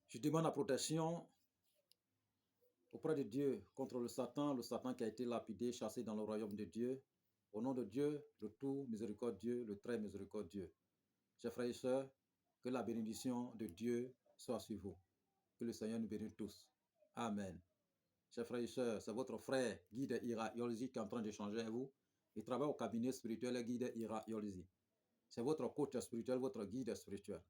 Je demande la protection auprès de Dieu contre le Satan qui a été lapidé, chassé dans le royaume de Dieu. Au nom de Dieu, le tout miséricordieux, le très miséricordieux. Chers frères et sœurs, que la bénédiction de Dieu soit sur vous. Que le Seigneur nous bénisse tous. Amen. Chers frères et sœurs, c'est votre frère Guide Ira Yolzi qui est en train d'échanger avec vous. Il travaille au cabinet spirituel Guide Ira Yolzi. C'est votre coach spirituel, votre guide spirituel.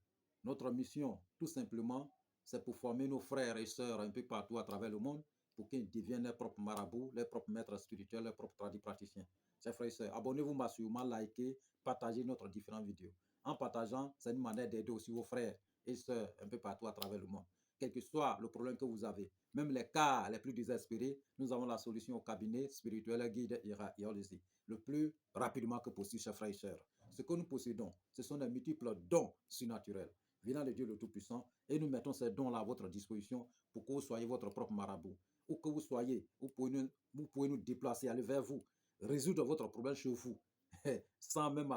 Notre mission, tout simplement, c'est pour former nos frères et sœurs un peu partout à travers le monde pour qu'ils deviennent leurs propres marabouts, leurs propres maîtres spirituels, leurs propres praticiens. Chers frères et sœurs, abonnez-vous massivement, likez, partagez notre différentes vidéos. En partageant, c'est une manière d'aider aussi vos frères et sœurs un peu partout à travers le monde. Quel que soit le problème que vous avez, même les cas les plus désespérés, nous avons la solution au cabinet spirituel Guide Ira Yolzi, le plus rapidement que possible, chers frères et sœurs. Ce que nous possédons, ce sont des multiples dons surnaturels venant de Dieu le Tout-Puissant, et nous mettons ces dons-là à votre disposition pour que vous soyez votre propre marabout. Où que vous soyez, vous pouvez nous déplacer, aller vers vous, résoudre votre problème chez vous, sans même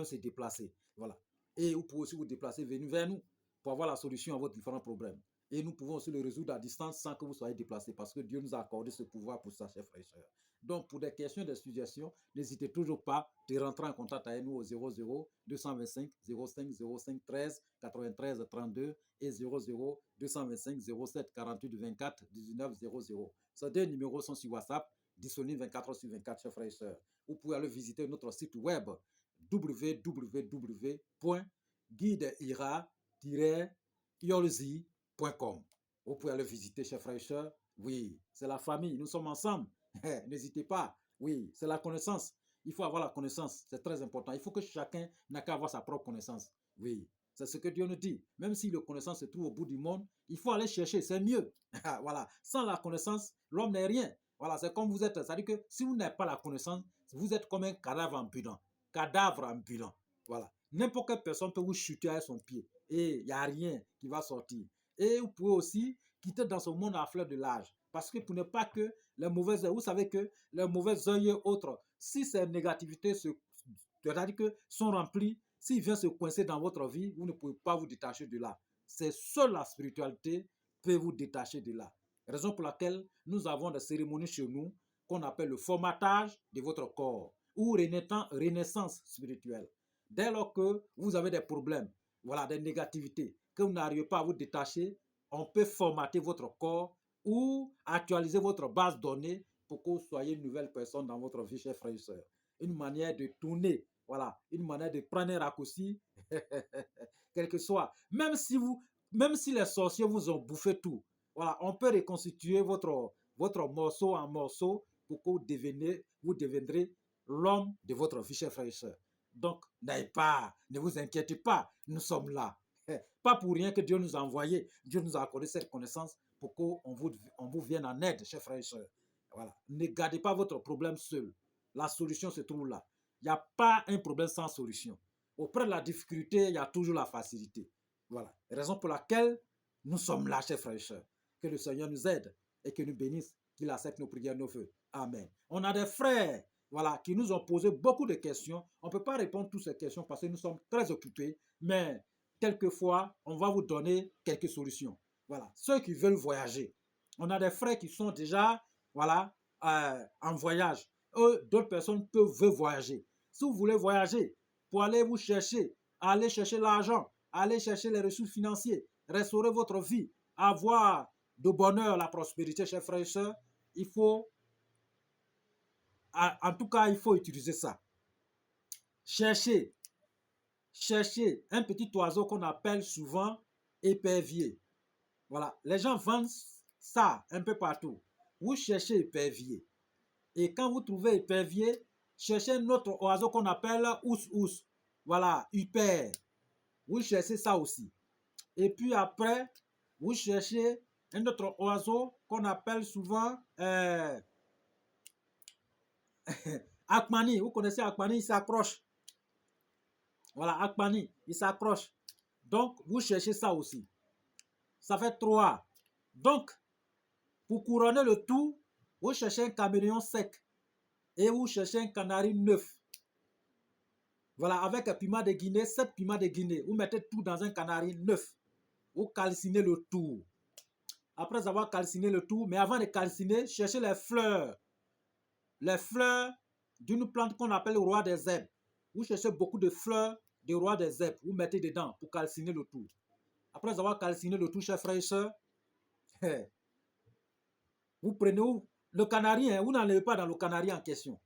se déplacer. Voilà. Et vous pouvez aussi vous déplacer, venir vers nous pour avoir la solution à vos différents problèmes. Et nous pouvons aussi le résoudre à distance sans que vous soyez déplacé, parce que Dieu nous a accordé ce pouvoir pour ça, chers frères et sœurs. Donc, pour des questions, des suggestions, n'hésitez toujours pas de rentrer en contact avec nous au 00 225 05 05 13 93 32 et 00 225 07 48 24 19 00. Ces deux numéros sont sur WhatsApp, disponibles 24 sur 24, chers frères et sœurs. Vous pouvez aller visiter notre site web www.guideira-yolzi.com. Vous pouvez aller visiter, chers frères et sœurs. Oui, c'est la famille, nous sommes ensemble. N'hésitez pas. Oui, c'est la connaissance. Il faut avoir la connaissance, c'est très important. Il faut que chacun n'a qu'à avoir sa propre connaissance. Oui, c'est ce que Dieu nous dit. Même si la connaissance se trouve au bout du monde, il faut aller chercher, c'est mieux. Voilà, sans la connaissance, l'homme n'est rien. Voilà, c'est comme vous êtes. C'est-à-dire que si vous n'avez pas la connaissance, vous êtes comme un cadavre ambulant. Cadavre ambulant. Voilà. N'importe quelle personne peut vous chuter à son pied et il n'y a rien qui va sortir. Et vous pouvez aussi quitter dans ce monde à fleur de l'âge. Parce que pour ne pas que les mauvaises œuvs, vous savez que les mauvais œils et autres, si ces négativités c'est-à-dire que sont remplies, s'il vient se coincer dans votre vie, vous ne pouvez pas vous détacher de là. C'est seule la spiritualité peut vous détacher de là. Raison pour laquelle nous avons des cérémonies chez nous qu'on appelle le formatage de votre corps ou renaissance spirituelle. Dès lors que vous avez des problèmes, voilà, des négativités, que vous n'arrivez pas à vous détacher, on peut formater votre corps ou actualiser votre base de données pour que vous soyez une nouvelle personne dans votre vie, chers frères et sœurs. Une manière de tourner, voilà, une manière de prendre un raccourci, quel que soit. Même si les sorciers vous ont bouffé tout, voilà, on peut reconstituer votre morceau en morceau pour que vous deviendrez l'homme de votre vie, chers frères et sœurs. Donc, ne vous inquiétez pas, nous sommes là. Pas pour rien que Dieu nous a envoyé, Dieu nous a accordé cette connaissance pour qu'on vous vienne en aide, chers frères et sœurs. Voilà. Ne gardez pas votre problème seul. La solution se trouve là. Il n'y a pas un problème sans solution. Auprès de la difficulté, il y a toujours la facilité. Voilà. Raison pour laquelle nous sommes là, chers frères et sœurs. Que le Seigneur nous aide et que nous bénisse, qu'il accepte nos prières, nos vœux. Amen. On a des frères, voilà, qui nous ont posé beaucoup de questions. On ne peut pas répondre à toutes ces questions parce que nous sommes très occupés, mais quelquefois, on va vous donner quelques solutions. Voilà. Ceux qui veulent voyager, on a des frères qui sont déjà, voilà, en voyage. D'autres personnes veulent voyager. Si vous voulez voyager, pour aller vous chercher, aller chercher l'argent, aller chercher les ressources financières, restaurer votre vie, avoir de bonheur, la prospérité, chers frères et sœurs, il faut, en tout cas, il faut utiliser ça. Cherchez un petit oiseau qu'on appelle souvent épervier. Voilà, les gens vendent ça un peu partout. Vous cherchez épervier. Et quand vous trouvez épervier, cherchez un autre oiseau qu'on appelle ous-ous. Voilà, hyper. Vous cherchez ça aussi. Et puis après, vous cherchez un autre oiseau qu'on appelle souvent Akmani. Vous connaissez Akmani, il s'accroche. Voilà, Akmani, il s'accroche. Donc, vous cherchez ça aussi. Ça fait 3. Donc, pour couronner le tout, vous cherchez un caméléon sec et vous cherchez un canari neuf. Voilà, avec un piment de Guinée, 7 piments de Guinée. Vous mettez tout dans un canari neuf. vous calcinez le tout. Après avoir calciné le tout, mais avant de calciner, cherchez les fleurs. Les fleurs d'une plante qu'on appelle le roi des herbes. Vous cherchez beaucoup de fleurs du roi des herbes. Vous mettez dedans pour calciner le tout. Après avoir calciné le tout, chers frères et sœurs, vous prenez le canari, hein, vous n'enlevez pas dans le canari en question.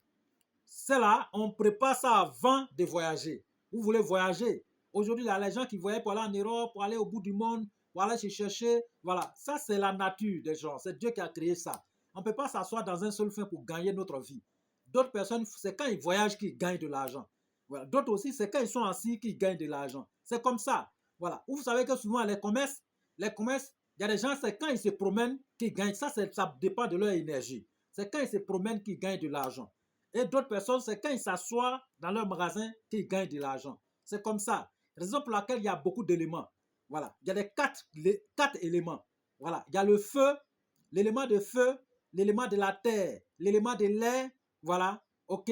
C'est là, on prépare ça avant de voyager. Vous voulez voyager. Aujourd'hui, il y a les gens qui voyagent pour aller en Europe, pour aller au bout du monde, pour aller se chercher. Voilà, ça c'est la nature des gens. C'est Dieu qui a créé ça. On ne peut pas s'asseoir dans un seul fin pour gagner notre vie. D'autres personnes, c'est quand ils voyagent qu'ils gagnent de l'argent. Voilà. D'autres aussi, c'est quand ils sont assis qu'ils gagnent de l'argent. C'est comme ça. Voilà. Vous savez que souvent, les commerces, il y a des gens, c'est quand ils se promènent qu'ils gagnent. Ça dépend de leur énergie. C'est quand ils se promènent qu'ils gagnent de l'argent. Et d'autres personnes, c'est quand ils s'assoient dans leur magasin qu'ils gagnent de l'argent. C'est comme ça. Raison pour laquelle il y a beaucoup d'éléments. Voilà. Il y a les quatre éléments. Voilà. Il y a le feu, l'élément de feu, l'élément de la terre, l'élément de l'air, voilà, ok,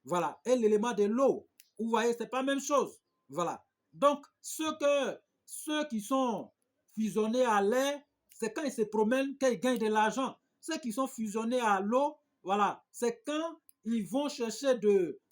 voilà, et l'élément de l'eau. Vous voyez, c'est pas la même chose. Voilà. Donc, ceux qui sont fusionnés à l'air, c'est quand ils se promènent qu'ils gagnent de l'argent. Ceux qui sont fusionnés à l'eau, voilà, c'est quand ils vont chercher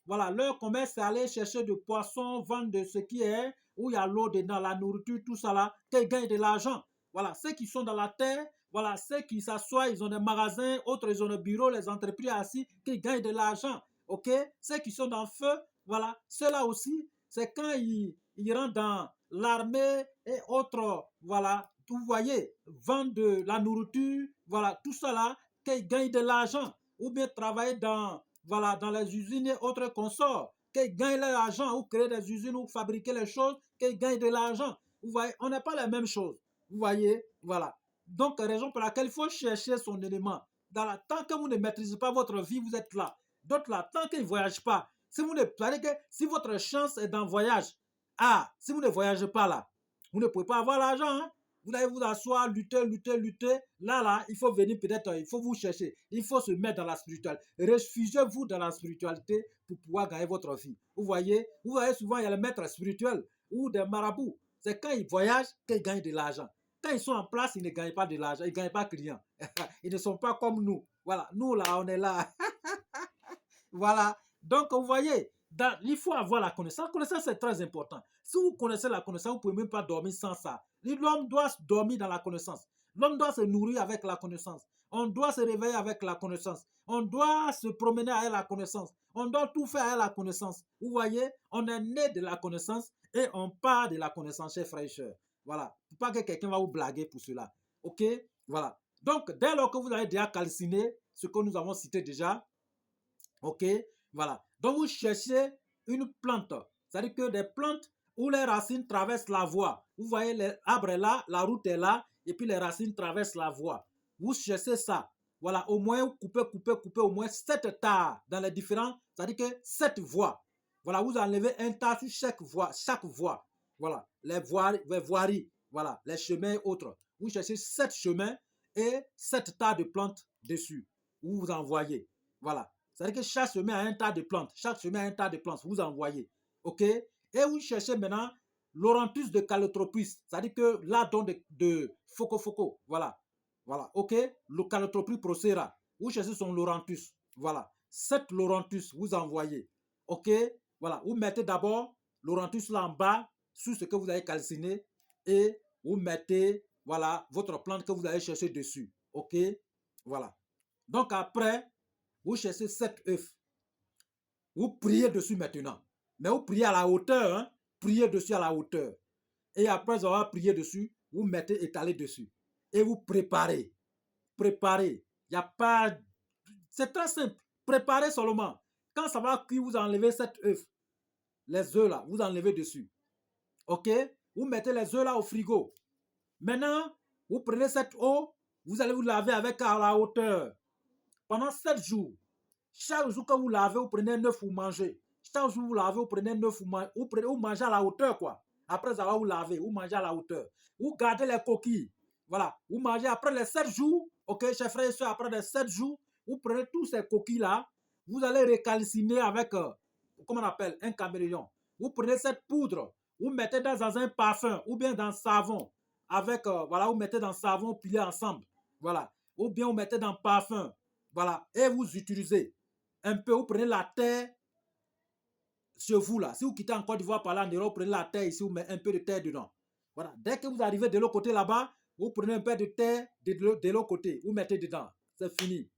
voilà, leur commerce, c'est aller chercher de poissons, vendre de ce qui est, où il y a l'eau dedans, la nourriture, tout ça là, qu'ils gagnent de l'argent. Voilà, ceux qui sont dans la terre, voilà, ceux qui s'assoient, ils ont des magasins, autres, ils ont des bureaux, les entreprises assis, qui gagnent de l'argent. OK? Ceux qui sont dans le feu, voilà, ceux-là aussi, c'est quand ils rentrent dans l'armée et autres, voilà, vous voyez, vendent de la nourriture, voilà, tout ça là, qu'ils gagnent de l'argent. Ou bien travailler voilà, dans les usines et autres consorts, qu'ils gagnent leur argent, ou créer des usines, ou fabriquer les choses, qu'ils gagnent de l'argent. Vous voyez, on n'a pas la même chose. Vous voyez, voilà. Donc, raison pour laquelle il faut chercher son élément. Tant que vous ne maîtrisez pas votre vie, vous êtes là. D'autres là, tant qu'ils ne voyagent pas, si si votre chance est dans le voyage, si vous ne voyagez pas là, vous ne pouvez pas avoir l'argent. Hein? Vous allez vous asseoir, lutter. Là, il faut venir peut-être, il faut vous chercher. Il faut se mettre dans la spiritualité. Réfugiez-vous dans la spiritualité pour pouvoir gagner votre vie. Vous voyez souvent, il y a les maîtres spirituels ou des marabouts. C'est quand ils voyagent qu'ils gagnent de l'argent. Quand ils sont en place, ils ne gagnent pas de l'argent, ils ne gagnent pas de clients. Ils ne sont pas comme nous. Voilà, nous là, on est là. Voilà. Donc, vous voyez, il faut avoir la connaissance. La connaissance, c'est très important. Si vous connaissez la connaissance, vous ne pouvez même pas dormir sans ça. L'homme doit dormir dans la connaissance. L'homme doit se nourrir avec la connaissance. On doit se réveiller avec la connaissance. On doit se promener avec la connaissance. On doit tout faire avec la connaissance. Vous voyez, on est né de la connaissance et on part de la connaissance, chers frères et sœurs. Voilà. Il ne faut pas que quelqu'un va vous blaguer pour cela. OK? Voilà. Donc, dès lors que vous avez déjà calciné ce que nous avons cité déjà, OK? Voilà. Donc, vous cherchez une plante. C'est-à-dire que des plantes où les racines traversent la voie. Vous voyez, l'arbre est là, la route est là, et puis les racines traversent la voie. Vous cherchez ça. Voilà, au moins, coupez au moins 7 tas dans les différents, c'est-à-dire que 7 voies. Voilà, vous enlevez un tas sur chaque voie. Voilà, les voiries, voilà, les chemins et autres. Vous cherchez 7 chemins et 7 tas de plantes dessus. Vous envoyez. Voilà. C'est-à-dire que chaque chemin a un tas de plantes. Chaque chemin a un tas de plantes. Vous envoyez. OK? Et vous cherchez maintenant l'Oranthus de Calotropis. C'est-à-dire que l'adon de Foco. Voilà. Voilà. OK? Le Calotropis procera. Vous cherchez son Loranthus. Voilà. 7 Loranthus, vous envoyez. OK? Voilà. Vous mettez d'abord Loranthus là en bas sur ce que vous avez calciné et vous mettez, voilà, votre plante que vous allez chercher dessus. OK? Voilà. Donc après, vous cherchez 7 œufs. Vous priez dessus maintenant. Mais vous priez à la hauteur. Hein? Priez dessus à la hauteur. Et après avoir prié dessus, vous mettez étalé dessus. Et vous préparez. Préparez. Il n'y a pas... C'est très simple. Préparez seulement. Quand ça va cuire, vous enlevez 7 œufs. Les œufs là, vous enlevez dessus. OK? Vous mettez les œufs là au frigo. Maintenant, vous prenez cette eau, vous allez vous laver avec à la hauteur. Pendant 7 jours. Chaque jour que vous lavez, vous prenez 9, vous mangez. Chaque jour vous lavez, vous prenez 9, vous mangez à la hauteur, quoi. Après avoir vous lavé, vous mangez à la hauteur. Vous gardez les coquilles. Voilà. Vous mangez après les 7 jours. OK, chers frères et sœurs, après les 7 jours, vous prenez tous ces coquilles-là. Vous allez récalciner avec, comment on appelle, un caméléon. Vous prenez cette poudre. Vous mettez dans un parfum ou bien dans un savon. avec, voilà, vous mettez dans savon, pilez ensemble. Voilà. Ou bien vous mettez dans parfum. Voilà. Et vous utilisez un peu, vous prenez la terre chez vous là. Si vous quittez en Côte d'Ivoire par là en Europe, vous prenez la terre ici, vous mettez un peu de terre dedans. Voilà. Dès que vous arrivez de l'autre côté là-bas, vous prenez un peu de terre de l'autre côté. Vous mettez dedans. C'est fini.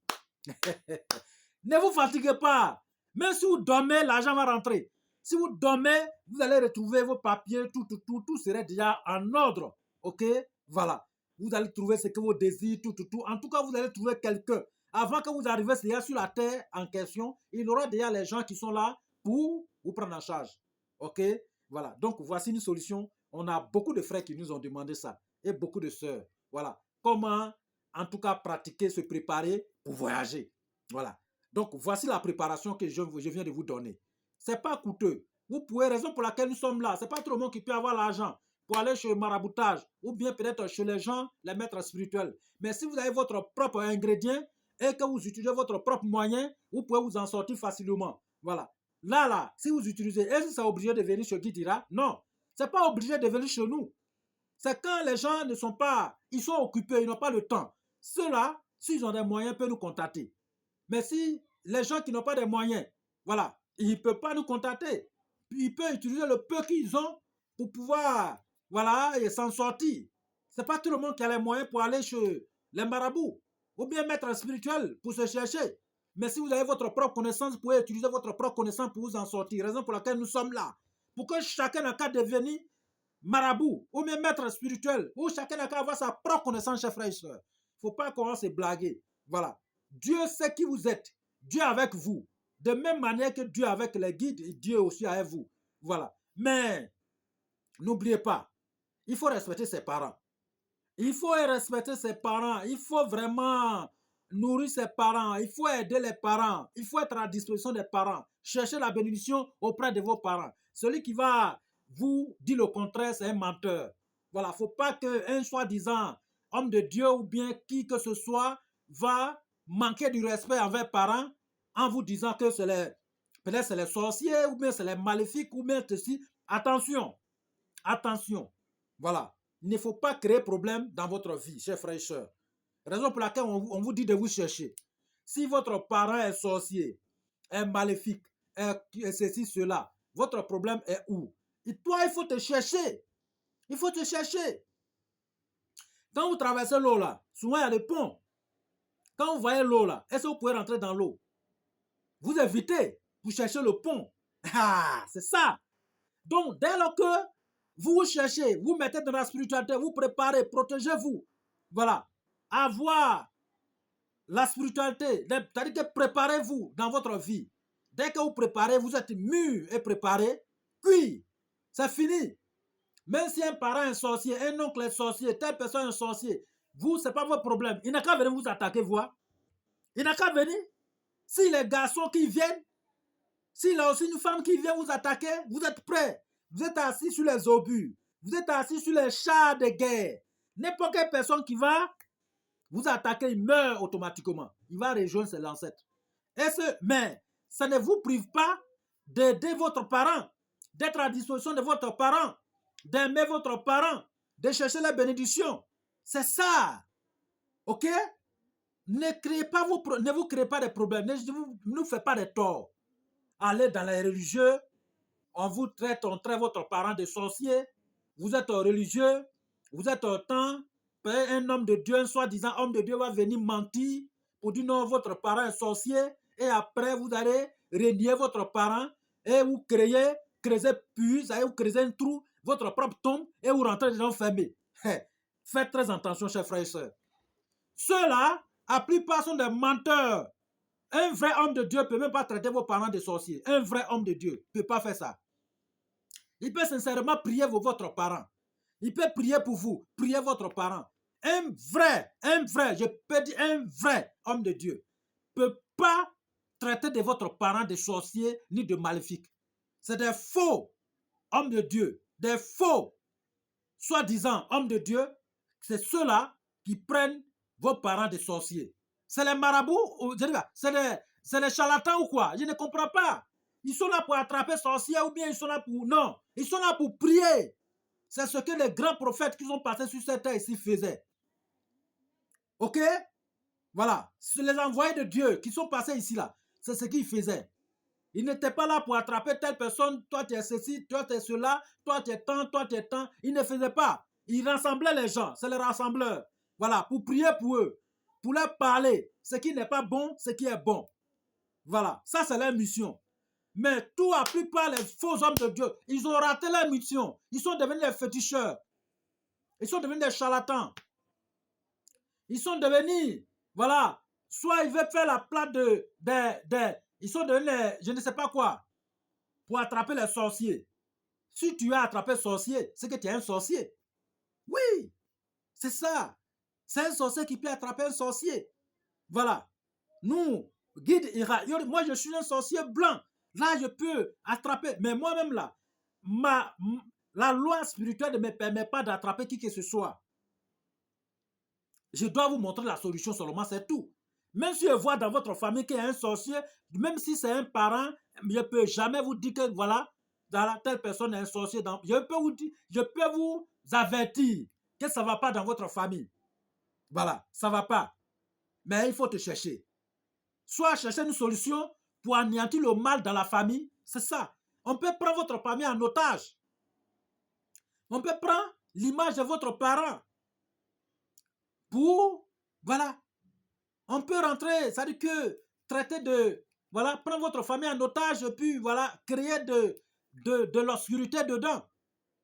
Ne vous fatiguez pas. Même si vous dormez, l'argent va rentrer. Si vous dormez, vous allez retrouver vos papiers, tout serait déjà en ordre. OK? Voilà. Vous allez trouver ce que vous désirez, tout. En tout cas, vous allez trouver quelqu'un. Avant que vous arriviez déjà sur la terre en question, il y aura déjà les gens qui sont là pour vous prendre en charge. OK? Voilà. Donc, voici une solution. On a beaucoup de frères qui nous ont demandé ça. Et beaucoup de sœurs. Voilà. Comment, en tout cas, pratiquer, se préparer pour voyager. Voilà. Donc, voici la préparation que je viens de vous donner. Ce n'est pas coûteux. Vous pouvez, raison pour laquelle nous sommes là, ce n'est pas tout le monde qui peut avoir l'argent pour aller chez le maraboutage ou bien peut-être chez les gens, les maîtres spirituels. Mais si vous avez votre propre ingrédient et que vous utilisez votre propre moyen, vous pouvez vous en sortir facilement. Voilà. Là, si vous utilisez, est-ce que c'est obligé de venir chez Guidira? Non. Ce n'est pas obligé de venir chez nous. C'est quand les gens ne sont pas, ils sont occupés, ils n'ont pas le temps. Ceux-là, s'ils ont des moyens, peuvent nous contacter. Mais si les gens qui n'ont pas de moyens, voilà, ils ne peuvent pas nous contacter. Ils peuvent utiliser le peu qu'ils ont pour pouvoir, voilà, et s'en sortir. Ce n'est pas tout le monde qui a les moyens pour aller chez les marabouts ou bien maître spirituel pour se chercher. Mais si vous avez votre propre connaissance, vous pouvez utiliser votre propre connaissance pour vous en sortir. Raison pour laquelle nous sommes là. Pour que chacun n'a qu'à devenir marabout ou même maître spirituel, ou chacun n'a qu'à avoir sa propre connaissance, chers frères et sœurs. Il ne faut pas commencer à blaguer. Voilà. Dieu sait qui vous êtes. Dieu est avec vous. De même manière que Dieu est avec les guides, Dieu aussi est avec vous. Voilà. Mais n'oubliez pas, il faut respecter ses parents. Il faut respecter ses parents. Il faut vraiment nourrir ses parents. Il faut aider les parents. Il faut être à la disposition des parents. Cherchez la bénédiction auprès de vos parents. Celui qui va vous dire le contraire, c'est un menteur. Voilà, il ne faut pas qu'un soi-disant homme de Dieu ou bien qui que ce soit va manquer du respect envers les parents en vous disant que peut-être c'est les sorciers ou bien c'est les maléfiques ou bien ceci. Attention, attention. Voilà. Il ne faut pas créer problème dans votre vie, chers frères et sœurs. Raison pour laquelle on vous dit de vous chercher. Si votre parent est sorcier, est maléfique, est ceci, cela, votre problème est où? Et toi, il faut te chercher. Il faut te chercher. Quand vous traversez l'eau là, souvent il y a des ponts. Quand vous voyez l'eau là, est-ce que vous pouvez rentrer dans l'eau? Vous évitez pour chercher le pont. Ah, c'est ça. Donc, dès lors que vous cherchez, vous mettez dans la spiritualité, vous préparez, protégez-vous. Voilà. Avoir la spiritualité, c'est-à-dire que préparez-vous dans votre vie. Dès que vous préparez, vous êtes mûr et préparé, puis c'est fini. Même si un parent est sorcier, un oncle est sorcier, telle personne est sorcier, vous, ce n'est pas votre problème. Il n'a qu'à venir vous attaquer, voir. Il n'a qu'à venir. Si les garçons qui viennent, s'il y a aussi une femme qui vient vous attaquer, vous êtes prêts. Vous êtes assis sur les obus. Vous êtes assis sur les chars de guerre. N'importe quelle personne qui va vous attaquer, il meurt automatiquement. Il va rejoindre ses ancêtres. Mais ça ne vous prive pas d'aider votre parent, d'être à disposition de votre parent, d'aimer votre parent, de chercher la bénédiction. C'est ça. OK? Ne vous créez pas de problèmes. Ne vous faites pas de tort. Allez dans les religieux. On traite votre parent de sorcier. Vous êtes religieux. Vous êtes autant. Un homme de Dieu, un soi-disant homme de Dieu va venir mentir pour dire non, votre parent est sorcier. Et après, vous allez renier votre parent et vous creusez puis, vous creusez un trou, votre propre tombe, et vous rentrez dedans fermé. Faites très attention, chers frères et sœurs. Ceux-là, la plupart sont des menteurs. Un vrai homme de Dieu ne peut même pas traiter vos parents de sorciers. Un vrai homme de Dieu ne peut pas faire ça. Il peut sincèrement prier pour votre parent. Il peut prier pour vous, prier votre parent. Un vrai, je peux dire un vrai homme de Dieu ne peut pas traiter de votre parent de sorcier ni de maléfique. C'est des faux hommes de Dieu, des faux, soi-disant hommes de Dieu. C'est ceux-là qui prennent vos parents de sorciers. C'est les marabouts, c'est les charlatans ou quoi? Je ne comprends pas. Ils sont là pour attraper sorciers ou bien ils sont là pour... Non, ils sont là pour prier. C'est ce que les grands prophètes qui sont passés sur cette terre ici faisaient. Ok? Voilà. C'est les envoyés de Dieu qui sont passés ici là. C'est ce qu'ils faisaient. Ils n'étaient pas là pour attraper telle personne. Toi, tu es ceci, toi, tu es cela, toi, tu es tant, toi, tu es tant. Ils ne faisaient pas. Ils rassemblaient les gens. C'est les rassembleurs. Voilà. Pour prier pour eux. Pour leur parler. Ce qui n'est pas bon, ce qui est bon. Voilà. Ça, c'est leur mission. Mais la plupart les faux hommes de Dieu, ils ont raté leur mission. Ils sont devenus des féticheurs. Ils sont devenus des charlatans. Ils sont devenus, voilà, soit ils veulent faire la plate ils sont devenus, je ne sais pas quoi, pour attraper les sorciers. Si tu as attrapé sorcier, c'est que tu es un sorcier. Oui, c'est ça. C'est un sorcier qui peut attraper un sorcier. Voilà. Nous, guide Ira, moi je suis un sorcier blanc. Là, je peux attraper. Mais moi-même, là, la loi spirituelle ne me permet pas d'attraper qui que ce soit. Je dois vous montrer la solution seulement, c'est tout. Même si je vois dans votre famille qu'il y a un sorcier, même si c'est un parent, je ne peux jamais vous dire que voilà, telle personne est un sorcier. Je peux vous avertir que ça ne va pas dans votre famille. Voilà, ça ne va pas. Mais il faut te chercher. Soit chercher une solution pour anéantir le mal dans la famille. C'est ça. On peut prendre votre famille en otage. On peut prendre l'image de votre parent pour, voilà, on peut rentrer, c'est-à-dire que traiter de, voilà, prendre votre famille en otage, puis voilà, créer de l'obscurité dedans.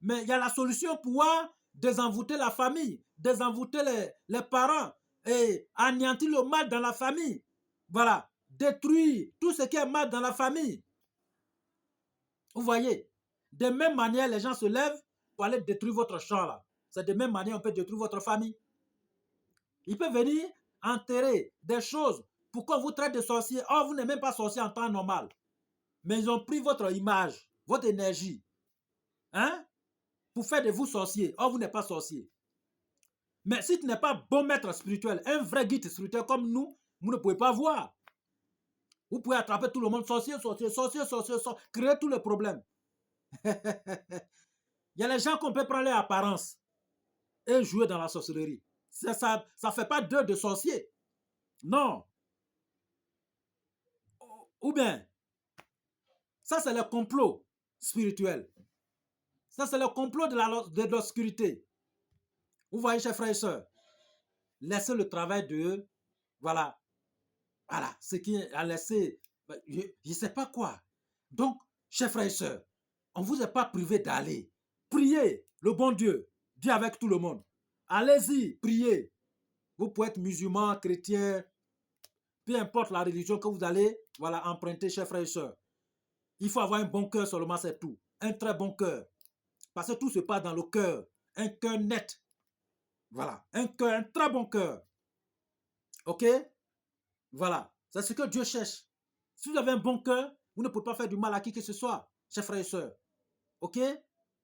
Mais il y a la solution pour pouvoir désenvoûter la famille, désenvoûter les parents et anéantir le mal dans la famille. Voilà, détruire tout ce qui est mal dans la famille. Vous voyez, de même manière, les gens se lèvent pour aller détruire votre champ là. C'est de même manière on peut détruire votre famille. Il peut venir enterrer des choses pour qu'on vous traite de sorcier. Oh, vous n'êtes même pas sorcier en temps normal. Mais ils ont pris votre image, votre énergie, hein, pour faire de vous sorcier. Oh, vous n'êtes pas sorcier. Mais si tu n'es pas bon maître spirituel, un vrai guide spirituel comme nous, vous ne pouvez pas voir. Vous pouvez attraper tout le monde, sorcier, sorcier, sorcier, sorcier, sorcier, créer tous les problèmes. Il y a les gens qu'on peut prendre les apparences et jouer dans la sorcellerie. Ça ne fait pas d'eux de sorciers. Non. Ou bien, ça c'est le complot spirituel. Ça c'est le complot de l'obscurité. Vous voyez, chers frères et sœurs, laissez le travail de eux, voilà, ce qui a laissé, je ne sais pas quoi. Donc, chers frères et sœurs, on ne vous a pas privé d'aller. Priez le bon Dieu, Dieu avec tout le monde. Allez-y, priez. Vous pouvez être musulman, chrétien, peu importe la religion que vous allez, voilà, emprunter, chers frères et sœurs. Il faut avoir un bon cœur seulement, c'est tout. Un très bon cœur. Parce que tout se passe dans le cœur. Un cœur net. Voilà. Un cœur, un très bon cœur. OK? Voilà. C'est ce que Dieu cherche. Si vous avez un bon cœur, vous ne pouvez pas faire du mal à qui que ce soit, chers frères et sœurs. OK?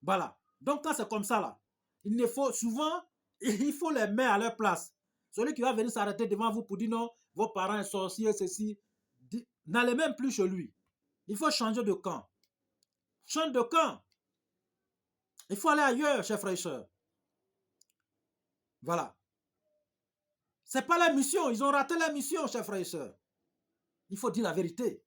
Voilà. Donc, quand c'est comme ça, là, il faut souvent, il faut les mettre à leur place. Celui qui va venir s'arrêter devant vous pour dire non, vos parents sont sorciers, ceci, n'allez même plus chez lui. Il faut changer de camp. Change de camp. Il faut aller ailleurs, chers frères et sœurs. Voilà. Ce n'est pas la mission. Ils ont raté la mission, chers frères et sœurs. Il faut dire la vérité.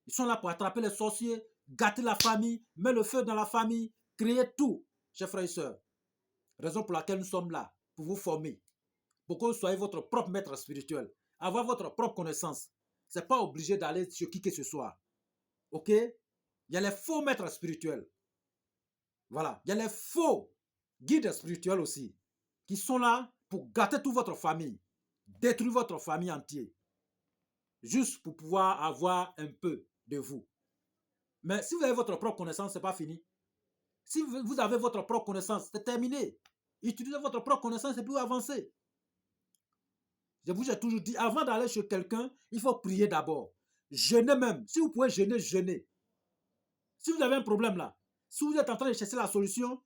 Ils sont là pour attraper les sorciers, gâter la famille, mettre le feu dans la famille, créer tout, chers frères et sœurs. Raison pour laquelle nous sommes là, pour vous former. Pour que vous soyez votre propre maître spirituel. Avoir votre propre connaissance. Ce n'est pas obligé d'aller sur qui que ce soit. OK? Il y a les faux maîtres spirituels. Voilà. Il y a les faux guides spirituels aussi, qui sont là pour gâter toute votre famille, détruire votre famille entière, juste pour pouvoir avoir un peu de vous. Mais si vous avez votre propre connaissance, ce n'est pas fini. Si vous avez votre propre connaissance, c'est terminé. Utilisez votre propre connaissance et puis avancez. Je vous ai toujours dit, avant d'aller chez quelqu'un, il faut prier d'abord. Jeûnez même. Si vous pouvez jeûner, jeûnez. Si vous avez un problème là, si vous êtes en train de chercher la solution,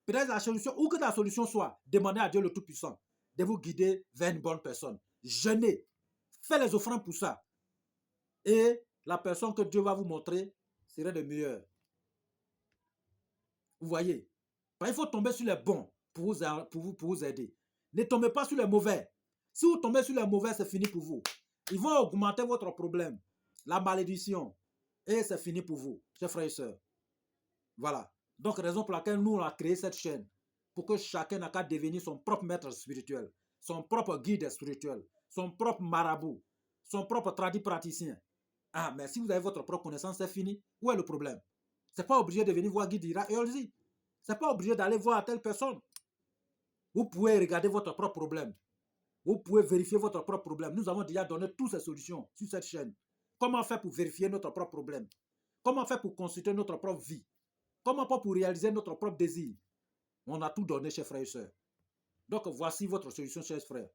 peut-être la solution, ou que la solution soit, demandez à Dieu le Tout-Puissant de vous guider vers une bonne personne. Jeûnez. Faites les offrandes pour ça. Et la personne que Dieu va vous montrer serait de meilleure. Vous voyez. Il faut tomber sur les bons pour vous aider. Ne tombez pas sur les mauvais. Si vous tombez sur les mauvais, c'est fini pour vous. Ils vont augmenter votre problème, la malédiction, et c'est fini pour vous, chers frères et sœurs. Voilà. Donc, raison pour laquelle nous, on a créé cette chaîne, pour que chacun n'a qu'à devenir son propre maître spirituel, son propre guide spirituel, son propre marabout, son propre praticien. Ah, mais si vous avez votre propre connaissance, c'est fini. Où est le problème? C'est pas obligé de venir voir Guy Dira et Olzi. C'est pas obligé d'aller voir telle personne. Vous pouvez regarder votre propre problème. Vous pouvez vérifier votre propre problème. Nous avons déjà donné toutes ces solutions sur cette chaîne. Comment faire pour vérifier notre propre problème? Comment faire pour consulter notre propre vie? Comment faire pour réaliser notre propre désir? On a tout donné, chers frères et sœurs. Donc, voici votre solution, chers frères.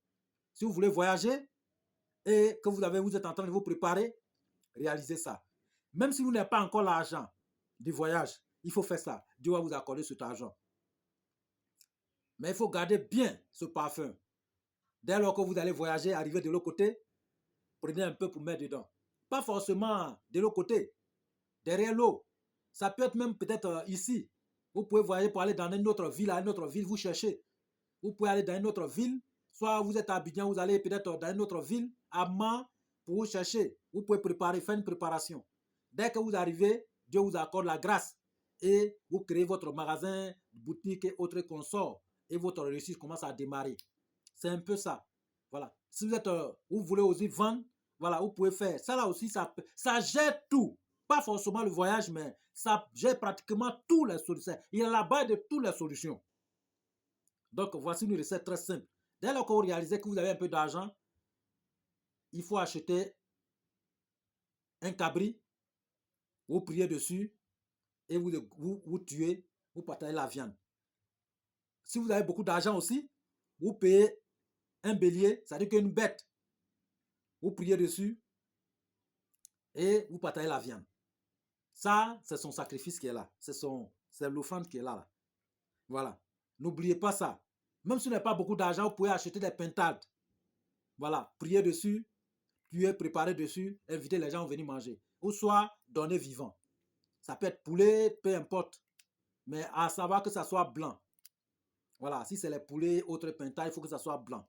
Si vous voulez voyager et que vous êtes en train de vous préparer, réalisez ça. Même si vous n'avez pas encore l'argent du voyage, il faut faire ça. Dieu va vous accorder cet argent. Mais il faut garder bien ce parfum. Dès lors que vous allez voyager, arriver de l'autre côté, prenez un peu pour mettre dedans. Pas forcément de l'autre côté, derrière l'eau. Ça peut être même peut-être ici. Vous pouvez voyager pour aller dans une autre ville, à une autre ville, vous cherchez. Vous pouvez aller dans une autre ville, soit vous êtes à Abidjan, vous allez peut-être dans une autre ville, à Man, pour vous chercher. Vous pouvez préparer, faire une préparation. Dès que vous arrivez, Dieu vous accorde la grâce et vous créez votre magasin, boutique et autres consorts et votre réussite commence à démarrer. C'est un peu ça. Voilà. Si vous êtes, vous voulez aussi vendre, voilà, vous pouvez faire. Ça là aussi, ça gère tout. Pas forcément le voyage, mais ça gère pratiquement toutes les solutions. Il y a la base de toutes les solutions. Donc, voici une recette très simple. Dès lors que vous réalisez que vous avez un peu d'argent, il faut acheter un cabri, vous priez dessus et vous tuez, vous partagez la viande. Si vous avez beaucoup d'argent aussi, vous payez un bélier, c'est-à-dire qu'une bête. Vous priez dessus et vous partagez la viande. Ça, c'est son sacrifice qui est là. C'est l'offrande qui est là. Voilà. N'oubliez pas ça. Même si vous n'avez pas beaucoup d'argent, vous pouvez acheter des pintades. Voilà. Priez dessus, tuer, préparer dessus, inviter les gens à venir manger. Ou soit donner vivant. Ça peut être poulet, peu importe. Mais à savoir que ça soit blanc. Voilà. Si c'est les poulets, autres pintades, il faut que ça soit blanc.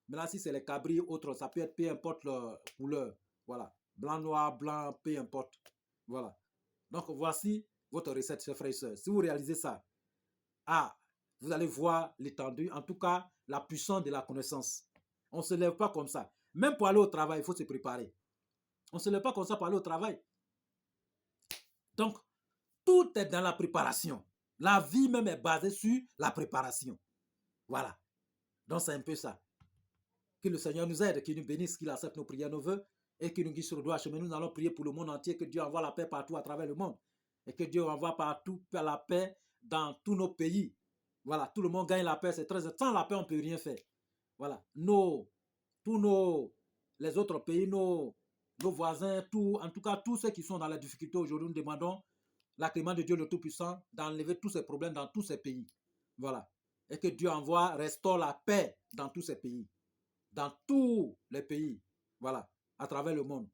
Maintenant, si c'est les cabris, autres, ça peut être peu importe leur couleur. Voilà. Blanc, noir, blanc, peu importe. Voilà. Donc, voici votre recette, chers frères et sœurs. Si vous réalisez ça, vous allez voir l'étendue, en tout cas, la puissance de la connaissance. On ne se lève pas comme ça. Même pour aller au travail, il faut se préparer. On ne se lève pas comme ça pour aller au travail. Donc, tout est dans la préparation. La vie même est basée sur la préparation. Voilà. Donc, c'est un peu ça. Que le Seigneur nous aide, qu'il nous bénisse, qu'il accepte nos prières, nos vœux et qu'il nous guide sur le droit chemin. Nous allons prier pour le monde entier, que Dieu envoie la paix partout à travers le monde et que Dieu envoie partout la paix dans tous nos pays. Voilà, tout le monde gagne la paix, c'est très... Sans la paix, on ne peut rien faire. Voilà, les autres pays, nos voisins, en tout cas, tous ceux qui sont dans la difficulté aujourd'hui, nous demandons la clémence de Dieu le Tout-Puissant d'enlever tous ces problèmes dans tous ces pays. Voilà. Et que Dieu restaure la paix dans tous ces pays. Dans tous les pays. Voilà. À travers le monde.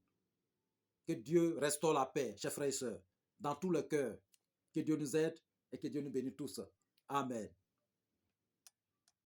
Que Dieu restaure la paix, chers frères et sœurs. Dans tout le cœur. Que Dieu nous aide et que Dieu nous bénisse tous. Amen.